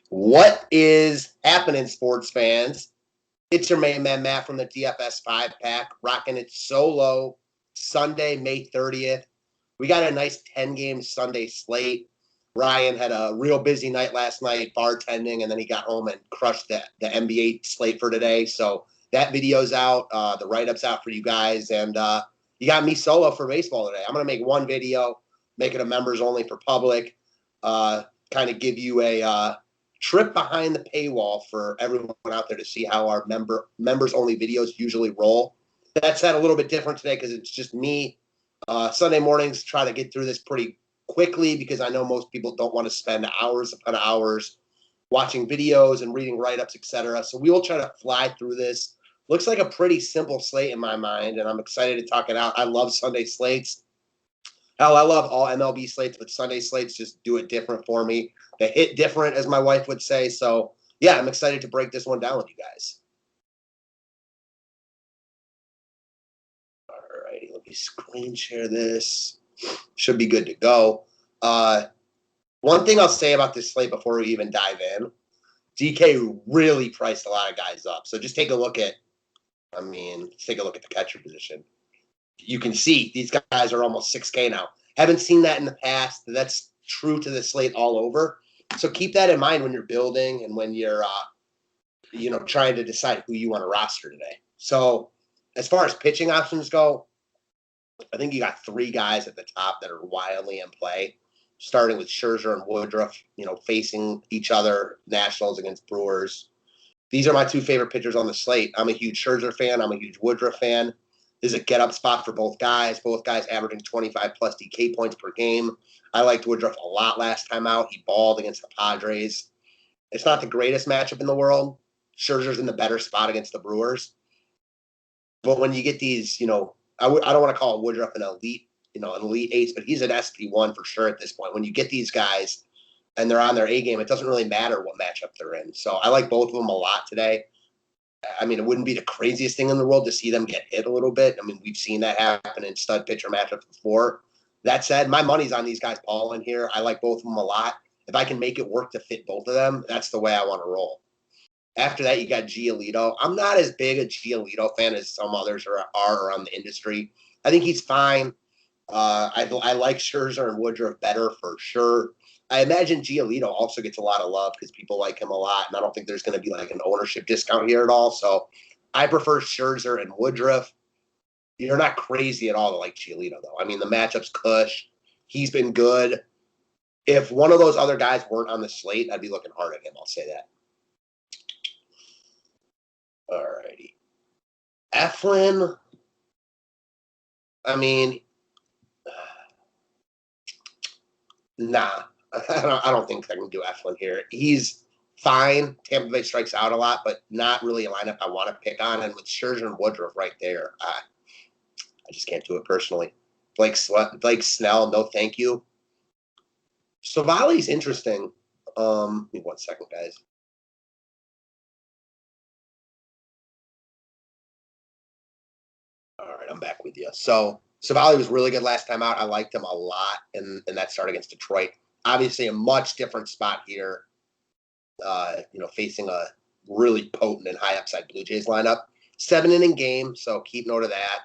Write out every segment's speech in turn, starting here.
What is happening, sports fans? It's your main man, Matt, from the DFS 5-pack, rocking it solo Sunday, May 30th. We got a nice 10-game Sunday slate. Ryan had a real busy night last night bartending, and then he got home and crushed the NBA slate for today. So that video's out. The write-up's out for you guys. And you got me solo for baseball today. I'm going to make one video, make it a members only for public, kind of give you a trip behind the paywall for everyone out there to see how our members only videos usually roll. That's a little bit different today because it's just me. Sunday mornings try to get through this pretty quickly because I know most people don't want to spend hours upon hours watching videos and reading write-ups, etc. So we will try to fly through this. Looks like a pretty simple slate in my mind, and I'm excited to talk it out. I love Sunday slates. Hell, I love all MLB slates, but Sunday slates just do it different for me. They hit different, as my wife would say. So, yeah, I'm excited to break this one down with you guys. All righty, let me screen share this. Should be good to go. One thing I'll say about this slate before we even dive in, DK really priced a lot of guys up. So just take a look at, take a look at the catcher position. You can see these guys are almost 6K now. Haven't seen that in the past. That's true to the slate all over. So keep that in mind when you're building and when you're, trying to decide who you want to roster today. So as far as pitching options go, I think you got three guys at the top that are wildly in play, starting with Scherzer and Woodruff, facing each other, Nationals against Brewers. These are my two favorite pitchers on the slate. I'm a huge Scherzer fan. I'm a huge Woodruff fan. This is a get-up spot for both guys. Both guys averaging 25-plus DK points per game. I liked Woodruff a lot last time out. He balled against the Padres. It's not the greatest matchup in the world. Scherzer's in the better spot against the Brewers. But when you get these, I don't want to call Woodruff an elite ace, but he's an SP1 for sure at this point. When you get these guys and they're on their A game, it doesn't really matter what matchup they're in. So I like both of them a lot today. It wouldn't be the craziest thing in the world to see them get hit a little bit. We've seen that happen in stud pitcher matchups before. That said, my money's on these guys balling here. I like both of them a lot. If I can make it work to fit both of them, that's the way I want to roll. After that, you got Giolito. I'm not as big a Giolito fan as some others are around the industry. I think he's fine. I like Scherzer and Woodruff better for sure. I imagine Giolito also gets a lot of love because people like him a lot, and I don't think there's going to be like an ownership discount here at all. So I prefer Scherzer and Woodruff. You're not crazy at all to like Giolito, though. The matchup's cush. He's been good. If one of those other guys weren't on the slate, I'd be looking hard at him. I'll say that. All righty. Eflin, nah. I don't think I can do Eflin here. He's fine. Tampa Bay strikes out a lot, but not really a lineup I want to pick on. And with Scherzer and Woodruff right there, I just can't do it personally. Blake Snell, no thank you. Savali's interesting. Give me 1 second, guys. All right, I'm back with you. So Savali was really good last time out. I liked him a lot in that start against Detroit. Obviously, a much different spot here, facing a really potent and high upside Blue Jays lineup. 7-inning game, so keep note of that.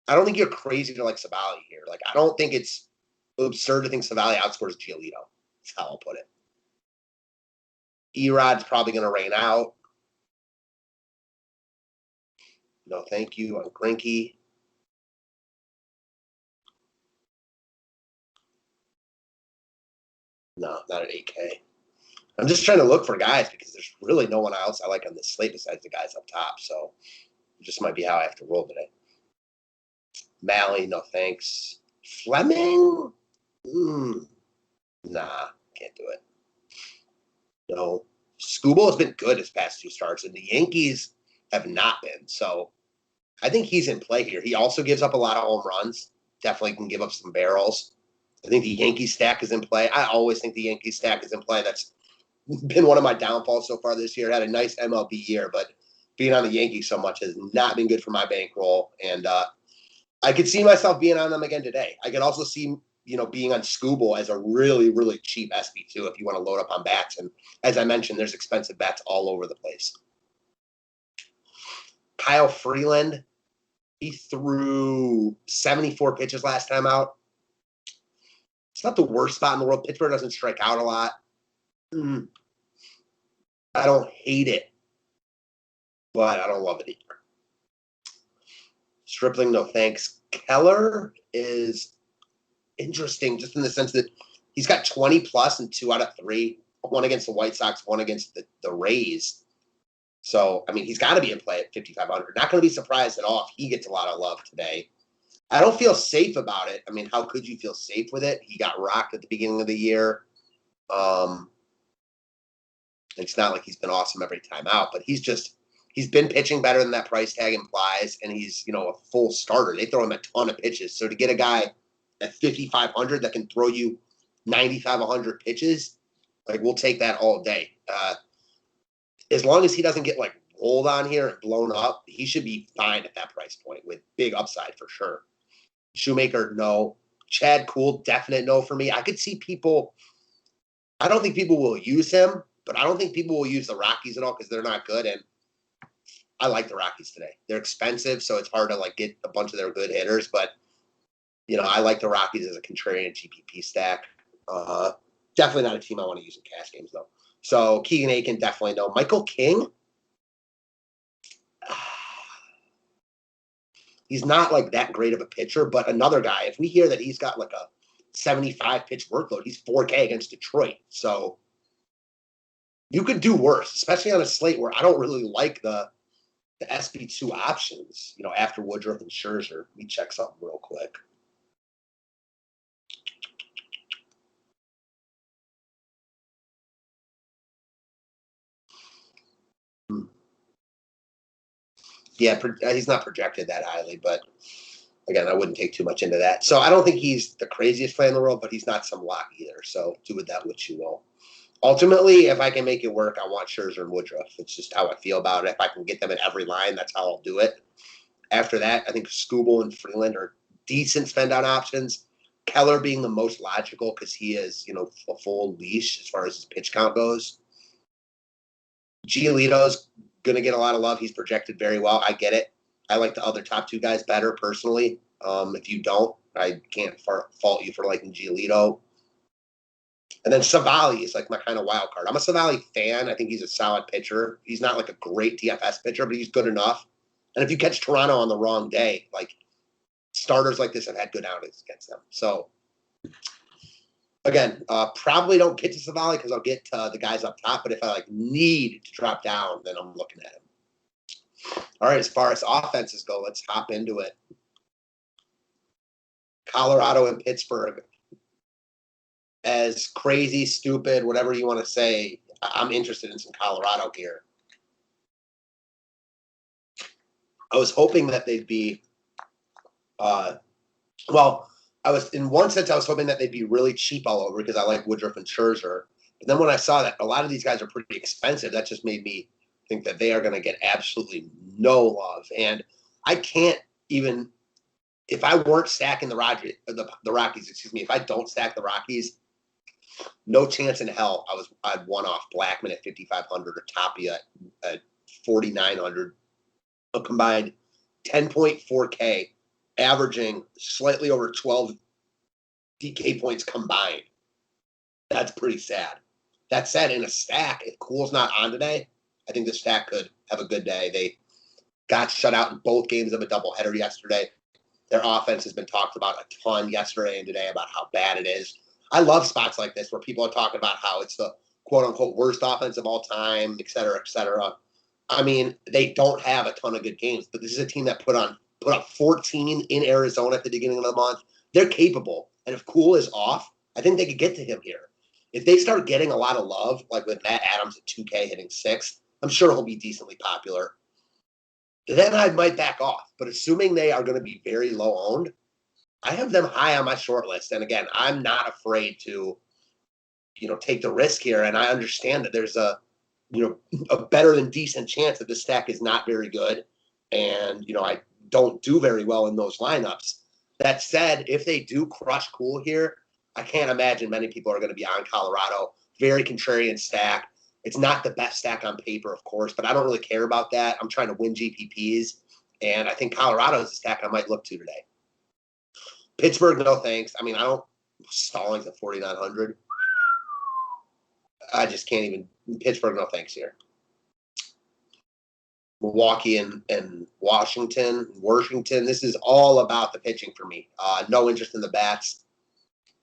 I don't think you're crazy to like Savali here. I don't think it's absurd to think Savali outscores Giolito. That's how I'll put it. Erod's probably going to rain out. No, thank you on Greinke. No, not at 8K. I'm just trying to look for guys because there's really no one else I like on this slate besides the guys up top. So it just might be how I have to roll today. Malley, no thanks. Fleming? Nah, can't do it. No. Skubal has been good his past two starts, and the Yankees have not been. So I think he's in play here. He also gives up a lot of home runs. Definitely can give up some barrels. I think the Yankees stack is in play. I always think the Yankees stack is in play. That's been one of my downfalls so far this year. Had a nice MLB year, but being on the Yankees so much has not been good for my bankroll. And I could see myself being on them again today. I could also see, being on Scooble as a really, really cheap SB2 if you want to load up on bats. And as I mentioned, there's expensive bats all over the place. Kyle Freeland, he threw 74 pitches last time out. It's not the worst spot in the world. Pittsburgh doesn't strike out a lot. I don't hate it, but I don't love it either. Stripling, no thanks. Keller is interesting just in the sense that he's got 20 plus in 2 out of 3, one against the White Sox, one against the Rays. So, I mean, he's got to be in play at 5,500. Not going to be surprised at all if he gets a lot of love today. I don't feel safe about it. I mean, how could you feel safe with it? He got rocked at the beginning of the year. It's not like he's been awesome every time out, but he's been pitching better than that price tag implies, and he's, a full starter. They throw him a ton of pitches. So to get a guy at 5,500 that can throw you 95, 100 pitches, we'll take that all day. As long as he doesn't get rolled on here and blown up, he should be fine at that price point with big upside for sure. Shoemaker, no. Chad Kuhl, definite no for me. I could see people, I don't think people will use him, but I don't think people will use the Rockies at all because they're not good. And I like the Rockies today. They're expensive, so it's hard to get a bunch of their good hitters. But, I like the Rockies as a contrarian GPP stack. Definitely not a team I want to use in cash games, though. So Keegan Aiken, definitely no. Michael King, he's not that great of a pitcher, but another guy, if we hear that he's got a 75 pitch workload, he's 4K against Detroit. So you could do worse, especially on a slate where I don't really like the SB2 options, after Woodruff and Scherzer. Let me check something real quick. Yeah, he's not projected that highly, but again, I wouldn't take too much into that. So I don't think he's the craziest player in the world, but he's not some lock either. So do with that what you will. Ultimately, if I can make it work, I want Scherzer and Woodruff. It's just how I feel about it. If I can get them in every line, that's how I'll do it. After that, I think Scooble and Freeland are decent spend-down options. Keller being the most logical because he is, a full leash as far as his pitch count goes. Giolito's going to get a lot of love. He's projected very well. I get it. I like the other top 2 guys better personally. If you don't, I can't fault you for liking Giolito. And then Savali is my kind of wild card. I'm a Savali fan. I think he's a solid pitcher. He's not a great DFS pitcher, but he's good enough. And if you catch Toronto on the wrong day, starters like this have had good outings against them. So, again, probably don't get to Savali because I'll get to the guys up top. But if I need to drop down, then I'm looking at him. All right, as far as offenses go, let's hop into it. Colorado and Pittsburgh. As crazy, stupid, whatever you want to say, I'm interested in some Colorado here. I was hoping that they'd be, I was in one sense I was hoping that they'd be really cheap all over because I like Woodruff and Scherzer. But then when I saw that a lot of these guys are pretty expensive, that just made me think that they are going to get absolutely no love. And I can't even, if I weren't stacking the Rockies, if I don't stack the Rockies, no chance in hell I'd one off Blackman at 5,500 or Tapia at 4,900. A combined 10.4K, averaging slightly over 12 DK points combined. That's pretty sad. That said, in a stack, if Kuhl's not on today, I think the stack could have a good day. They got shut out in both games of a doubleheader yesterday. Their offense has been talked about a ton yesterday and today about how bad it is. I love spots like this where people are talking about how it's the quote-unquote worst offense of all time, et cetera, et cetera. I mean, they don't have a ton of good games, but this is a team that put up 14 in Arizona at the beginning of the month. They're capable, and if Kuhl is off, I think they could get to him here. If they start getting a lot of love, like with Matt Adams at 2K hitting 6th, I'm sure he'll be decently popular. Then I might back off. But assuming they are going to be very low owned, I have them high on my short list. And again, I'm not afraid to, take the risk here. And I understand that there's a better than decent chance that the stack is not very good. And, I don't do very well in those lineups. That said, if they do crush Kuhl here, I can't imagine many people are going to be on Colorado. Very contrarian stack. It's not the best stack on paper, of course, but I don't really care about that. I'm trying to win GPPs, and I think Colorado is a stack I might look to today. Pittsburgh, no thanks. I mean, I don't. Stallings at 4,900. I just can't even. Pittsburgh, no thanks here. Milwaukee and Washington. This is all about the pitching for me. No interest in the bats.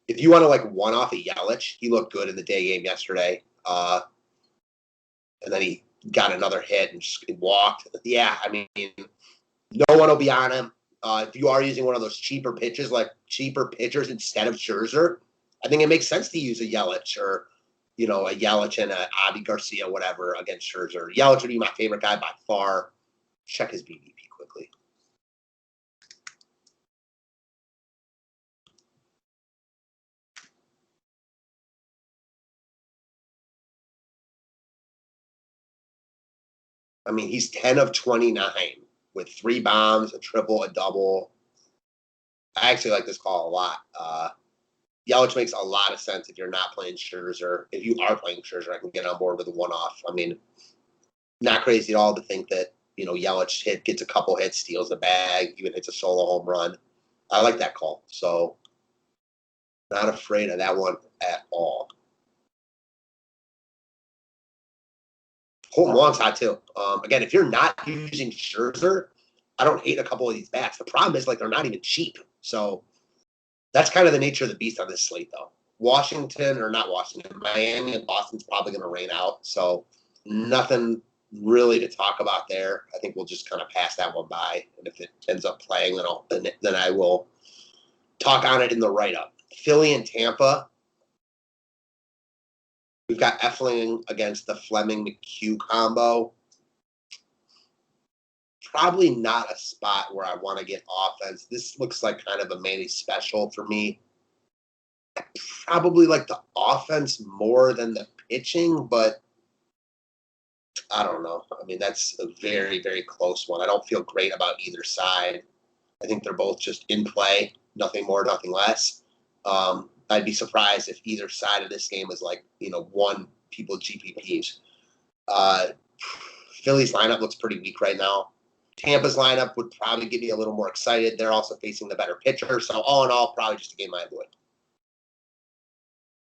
If you want to one off a Yelich, he looked good in the day game yesterday. And then he got another hit and just walked. Yeah, I mean, no one will be on him. If you are using one of those cheaper pitchers instead of Scherzer, I think it makes sense to use a Yelich or a Yelich and a Avi Garcia, whatever, against Scherzer. Yelich would be my favorite guy by far. Check his BVP quickly. I mean, he's 10 of 29 with 3 bombs, a triple, a double. I actually like this call a lot. Yelich makes a lot of sense if you're not playing Scherzer. If you are playing Scherzer, I can get on board with a one-off. I mean, not crazy at all to think that, Yelich gets a couple hits, steals the bag, even hits a solo home run. I like that call. So, not afraid of that one at all. Home run's hot too. Again, if you're not using Scherzer, I don't hate a couple of these bats. The problem is they're not even cheap. So that's kind of the nature of the beast on this slate, though. Miami and Boston's probably going to rain out. So nothing really to talk about there. I think we'll just kind of pass that one by. And if it ends up playing, then I will talk on it in the write-up. Philly and Tampa. We've got Efling against the Fleming-McHugh combo. Probably not a spot where I want to get offense. This looks like kind of a Manny special for me. I probably like the offense more than the pitching, but I don't know. I mean, that's a very, very close one. I don't feel great about either side. I think they're both just in play, nothing more, nothing less. I'd be surprised if either side of this game is one people GPPs. Philly's lineup looks pretty weak right now. Tampa's lineup would probably get me a little more excited. They're also facing the better pitcher. So all in all, probably just a game I avoid.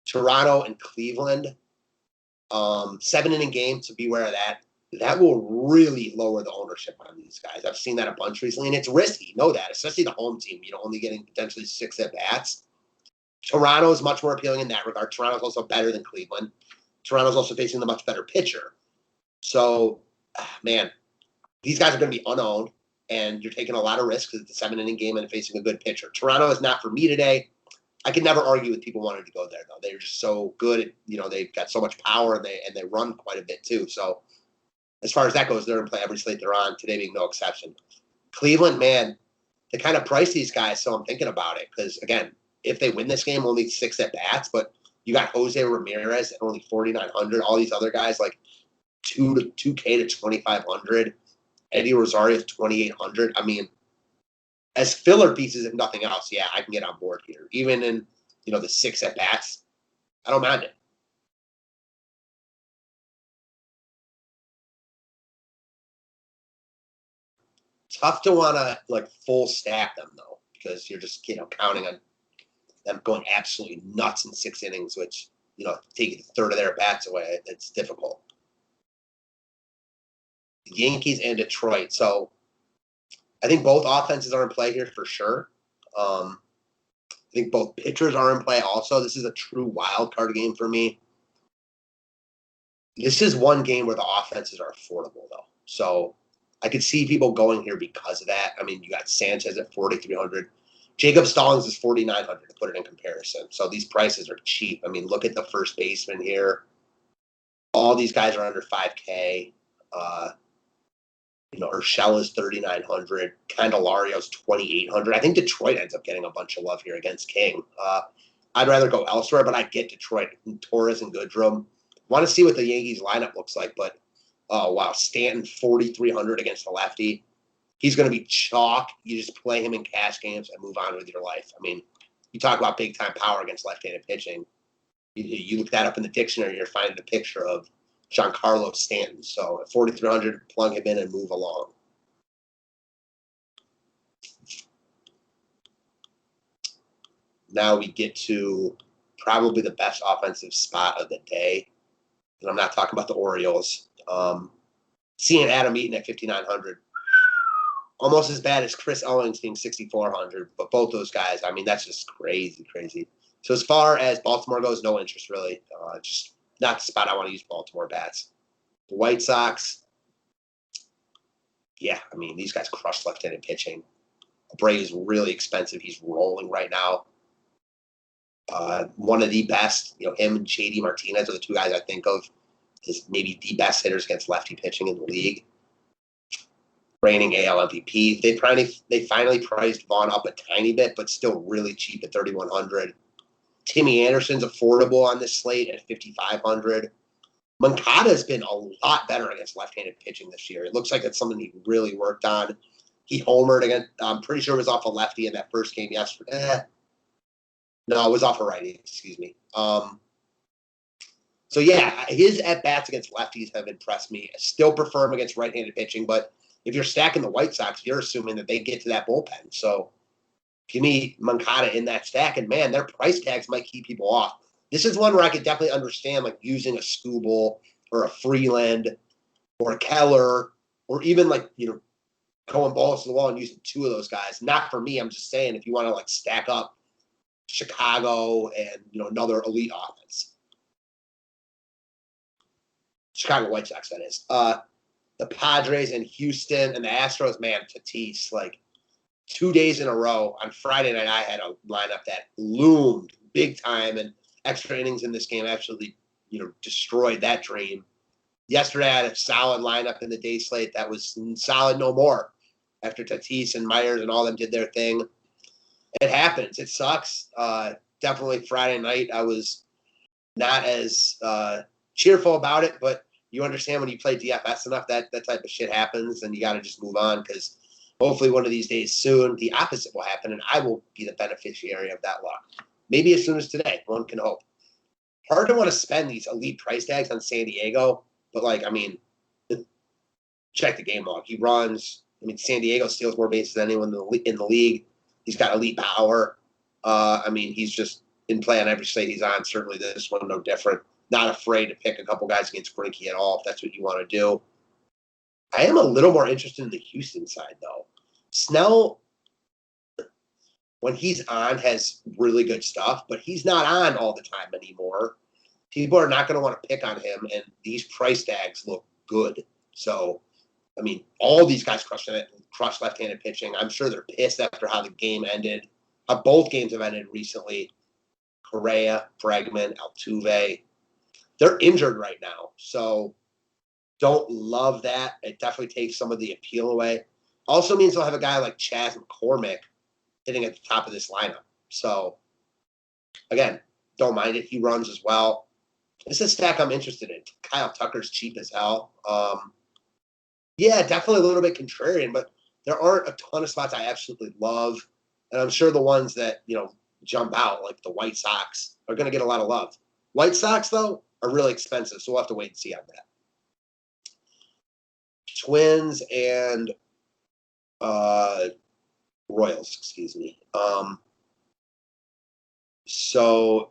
Toronto and Cleveland. 7-inning game, so beware of that. That will really lower the ownership on these guys. I've seen that a bunch recently, and it's risky. Know that, especially the home team. Only getting potentially 6 at-bats. Toronto is much more appealing in that regard. Toronto's also better than Cleveland. Toronto's also facing the much better pitcher. So, man, these guys are going to be unowned, and you're taking a lot of risks because it's a 7-inning game and facing a good pitcher. Toronto is not for me today. I can never argue with people wanting to go there, though. They're just so good. They've got so much power, and they run quite a bit, too. So as far as that goes, they're going to play every slate they're on, today being no exception. Cleveland, man, they kind of price these guys, so I'm thinking about it. Because, again, if they win this game, only 6 at-bats, but you got Jose Ramirez at only 4,900. All these other guys, 2K to 2,500. Eddie Rosario is 2,800. I mean, as filler pieces, if nothing else, yeah, I can get on board here. Even in, the 6 at-bats, I don't mind it. Tough to want to, full stack them, though, because you're just, counting on them going absolutely nuts in 6 innings, which, taking a third of their bats away, it's difficult. Yankees and Detroit. So I think both offenses are in play here for sure. I think both pitchers are in play also. This is a true wild card game for me. This is one game where the offenses are affordable, though. So I could see people going here because of that. I mean, you got Sanchez at 4,300. Jacob Stallings is 4,900 to put it in comparison. So these prices are cheap. I mean, look at the first baseman here. All these guys are under 5K. Urshela is 3,900. Candelario's 2,800. I think Detroit ends up getting a bunch of love here against King. I'd rather go elsewhere, but I get Detroit. Torres and Goodrum. Want to see what the Yankees lineup looks like, but oh, wow. Stanton, 4,300 against the lefty. He's going to be chalk. You just play him in cash games and move on with your life. I mean, you talk about big-time power against left-handed pitching. You look that up in the dictionary, you're finding a picture of Giancarlo Stanton. So at 4,300, plug him in and move along. Now we get to probably the best offensive spot of the day. And I'm not talking about the Orioles. Seeing Adam Eaton at 5,900. Almost as bad as Chris Owings being 6,400. But both those guys, I mean, that's just crazy, crazy. So as far as Baltimore goes, no interest really. Just not the spot I want to use Baltimore bats. The White Sox, yeah, I mean, these guys crush left-handed pitching. Bray is really expensive. He's rolling right now. One of the best, him and JD Martinez are the two guys I think of as maybe the best hitters against lefty pitching in the league. Reigning AL MVP. They finally priced Vaughn up a tiny bit, but still really cheap at 3,100. Timmy Anderson's affordable on this slate at 5,500. Moncada's been a lot better against left-handed pitching this year. It looks like it's something he really worked on. He homered again. I'm pretty sure it was off a lefty in that first game yesterday. No, it was off a righty. Excuse me. So yeah, his at-bats against lefties have impressed me. I still prefer him against right-handed pitching, but if you're stacking the White Sox, you're assuming that they get to that bullpen. So give me Moncada in that stack, and man, their price tags might keep people off. This is one where I could definitely understand like using a Skubal or a Freeland or a Keller or even like, going balls to the wall and using two of those guys. Not for me. I'm just saying if you want to like stack up Chicago and, another elite offense. Chicago White Sox, that is. The Padres and Houston and the Astros, man, Tatis, like 2 days in a row. On Friday night, I had a lineup that loomed big time, and extra innings in this game actually, destroyed that dream. Yesterday, I had a solid lineup in the day slate that was solid no more after Tatis and Myers and all them did their thing. It happens. It sucks. Definitely Friday night, I was not as cheerful about it, but you understand when you play DFS enough, that type of shit happens, and you got to just move on because hopefully one of these days soon, the opposite will happen, and I will be the beneficiary of that luck. Maybe as soon as today. One can hope. Hard to want to spend these elite price tags on San Diego, but, check the game log. He runs. San Diego steals more bases than anyone in the league. He's got elite power. He's just in play on every slate he's on. Certainly this one, no different. Not afraid to pick a couple guys against Greinke at all if that's what you want to do. I am a little more interested in the Houston side, though. Snell, when he's on, has really good stuff, but he's not on all the time anymore. People are not going to want to pick on him, and these price tags look good. So, all these guys crush left-handed pitching. I'm sure they're pissed after how the game ended, how both games have ended recently. Correa, Bregman, Altuve. They're injured right now, so don't love that. It definitely takes some of the appeal away. Also means they'll have a guy like Chas McCormick hitting at the top of this lineup. So, again, don't mind it. He runs as well. This is a stack I'm interested in. Kyle Tucker's cheap as hell. Yeah, definitely a little bit contrarian, but there aren't a ton of spots I absolutely love. And I'm sure the ones that, jump out, like the White Sox, are going to get a lot of love. White Sox, though, are really expensive, so we'll have to wait and see on that. Twins and Royals, excuse me. So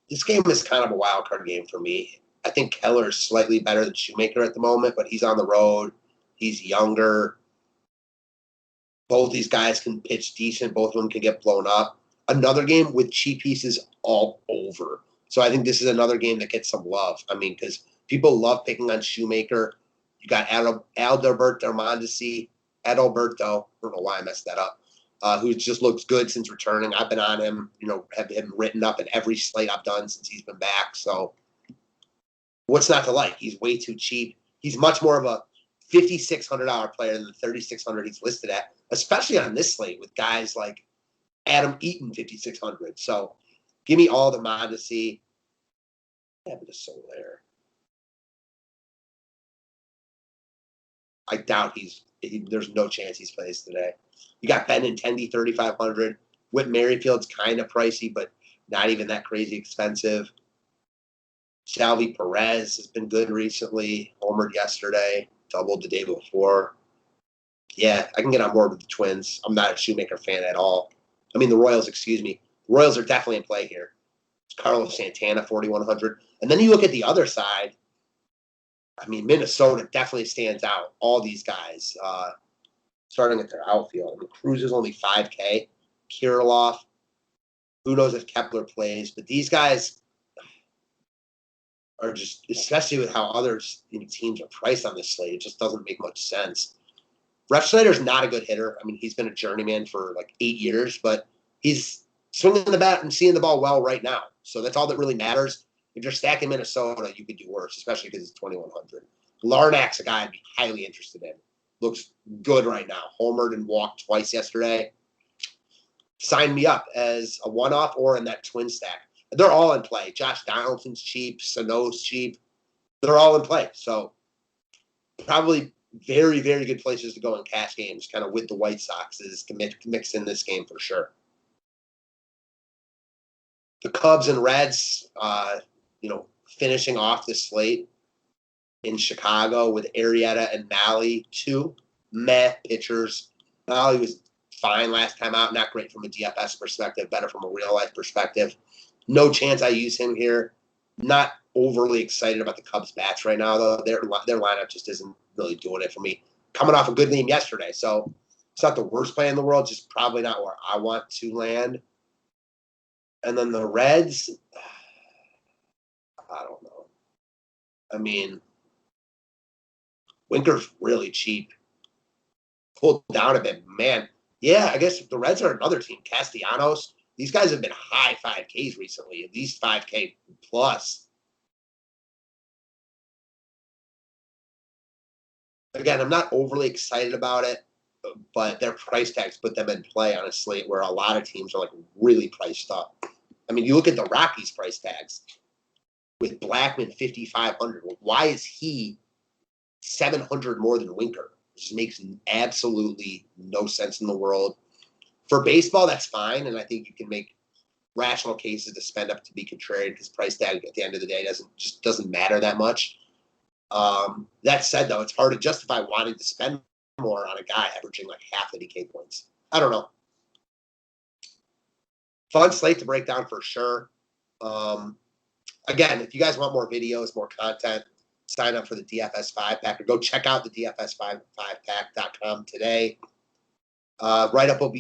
this game is kind of a wild card game for me. I think Keller is slightly better than Shoemaker at the moment, but he's on the road. He's younger. Both these guys can pitch decent. Both of them can get blown up. Another game with cheap pieces all over. So I think this is another game that gets some love. Because people love picking on Shoemaker. You got Adalberto Mondesi, Adalberto. I don't know why I messed that up. Who just looks good since returning. I've been on him, have him written up in every slate I've done since he's been back. So what's not to like? He's way too cheap. He's much more of a $5,600 player than the $3,600 he's listed at, especially on this slate with guys like Adam Eaton, $5,600. So give me all the Mondesi. What happened to Soler? I doubt there's no chance he's plays today. You got Benintendi, 3,500. Whit Merrifield's kind of pricey, but not even that crazy expensive. Salvi Perez has been good recently. Homered yesterday, doubled the day before. Yeah, I can get on board with the Twins. I'm not a Shoemaker fan at all. I mean, the Royals, excuse me. The Royals are definitely in play here. It's Carlos Santana, 4,100. And then you look at the other side. I mean, Minnesota definitely stands out. All these guys, starting at their outfield. I mean, Cruz is only 5K. Kirilloff, who knows if Kepler plays. But these guys are just, especially with how other teams are priced on this slate, it just doesn't make much sense. Refschlader's not a good hitter. I mean, he's been a journeyman for like 8 years, but he's swinging the bat and seeing the ball well right now. So that's all that really matters. If you're stacking Minnesota, you could do worse, especially because it's 2,100. Larnach's a guy I'd be highly interested in. Looks good right now. Homered and walked twice yesterday. Sign me up as a one-off or in that twin stack. They're all in play. Josh Donaldson's cheap. Sano's cheap. They're all in play. So probably very, very good places to go in cash games, kind of with the White Sox, is to mix in this game for sure. The Cubs and Reds, finishing off the slate in Chicago with Arrieta and Nally, two pitchers. Nally was fine last time out, not great from a DFS perspective, better from a real-life perspective. No chance I use him here. Not overly excited about the Cubs' bats right now, though. Their lineup just isn't really doing it for me. Coming off a good game yesterday, so it's not the worst play in the world, just probably not where I want to land. And then the Reds, I don't know. I mean, Winker's really cheap. Pulled down a bit. Man, yeah, I guess the Reds are another team. Castellanos, these guys have been high 5Ks recently, at least 5K plus. Again, I'm not overly excited about it, but their price tags put them in play on a slate where a lot of teams are like really priced up. I mean, you look at the Rockies' price tags with Blackman 5,500. Why is he 700 more than Winker? It just makes absolutely no sense in the world. For baseball, that's fine, and I think you can make rational cases to spend up to be contrarian because price tag at the end of the day doesn't matter that much. That said, though, it's hard to justify wanting to spend more on a guy averaging like half the DK points. I don't know. Fun slate to break down for sure. Again, if you guys want more videos, more content, sign up for the DFS 5-pack or go check out the DFS5pack.com today. Write-up will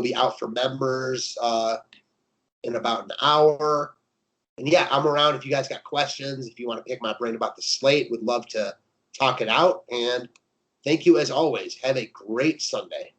be out for members in about an hour. And yeah, I'm around if you guys got questions, if you want to pick my brain about the slate, would love to talk it out. And thank you as always. Have a great Sunday.